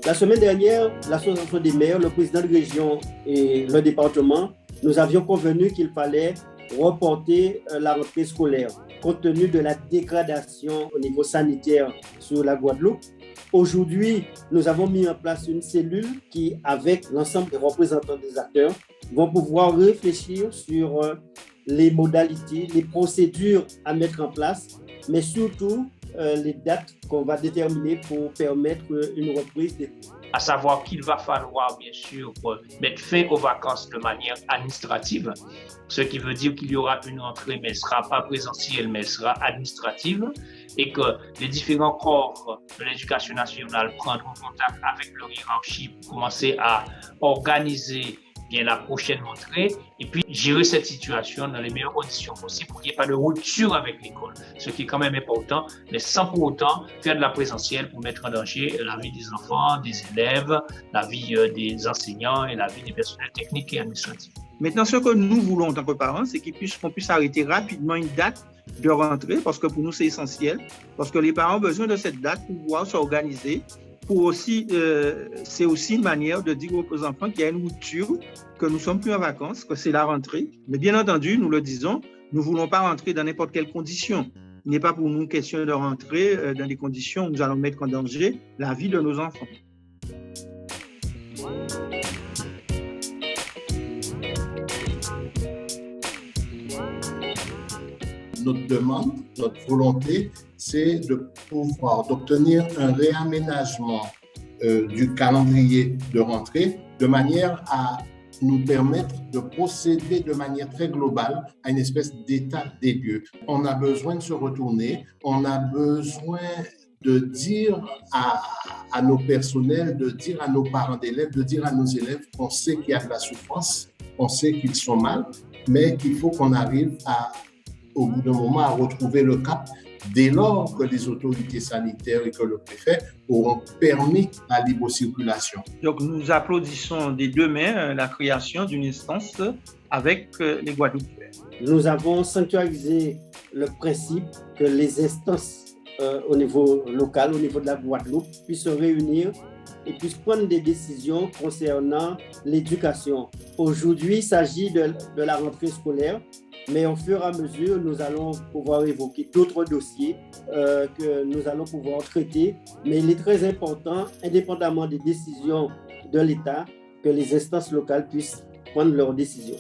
La semaine dernière, l'association des maires, le président de région et le département, nous avions convenu qu'il fallait reporter la rentrée scolaire compte tenu de la dégradation au niveau sanitaire sur la Guadeloupe. Aujourd'hui, nous avons mis en place une cellule qui, avec l'ensemble des représentants des acteurs, vont pouvoir réfléchir sur les modalités, les procédures à mettre en place, mais surtout les dates qu'on va déterminer pour permettre une reprise des cours. À savoir qu'il va falloir, bien sûr, mettre fin aux vacances de manière administrative, ce qui veut dire qu'il y aura une rentrée, mais elle ne sera pas présentielle, mais elle sera administrative, et que les différents corps de l'éducation nationale prendront contact avec leur hiérarchie pour commencer à organiser bien la prochaine rentrée et puis gérer cette situation dans les meilleures conditions possibles pour qu'il n'y ait pas de rupture avec l'école, ce qui est quand même important, mais sans pour autant faire de la présentielle pour mettre en danger la vie des enfants, des élèves, la vie des enseignants et la vie des personnels techniques et administratifs. Maintenant, ce que nous voulons en tant que parents, c'est qu'on puisse arrêter rapidement une date de rentrée, parce que pour nous, c'est essentiel, parce que les parents ont besoin de cette date pour pouvoir s'organiser. C'est aussi une manière de dire aux enfants qu'il y a une rupture, que nous ne sommes plus en vacances, que c'est la rentrée. Mais bien entendu, nous le disons, nous ne voulons pas rentrer dans n'importe quelle condition. Il n'est pas pour nous question de rentrer dans des conditions où nous allons mettre en danger la vie de nos enfants. Notre demande, notre volonté, c'est d'obtenir un réaménagement du calendrier de rentrée de manière à nous permettre de procéder de manière très globale à une espèce d'état des lieux. On a besoin de se retourner, on a besoin de dire à nos personnels, de dire à nos parents d'élèves, de dire à nos élèves qu'on sait qu'il y a de la souffrance, on sait qu'ils sont mal, mais qu'il faut qu'on arrive au bout d'un moment à retrouver le cap dès lors que les autorités sanitaires et que le préfet auront permis la libre circulation. Donc nous applaudissons des deux mains la création d'une instance avec les Guadeloupéens. Nous avons sanctuarisé le principe que les instances au niveau local, au niveau de la Guadeloupe, puissent se réunir et puissent prendre des décisions concernant l'éducation. Aujourd'hui, il s'agit de la rentrée scolaire, mais au fur et à mesure, nous allons pouvoir évoquer d'autres dossiers que nous allons pouvoir traiter. Mais il est très important, indépendamment des décisions de l'État, que les instances locales puissent prendre leurs décisions.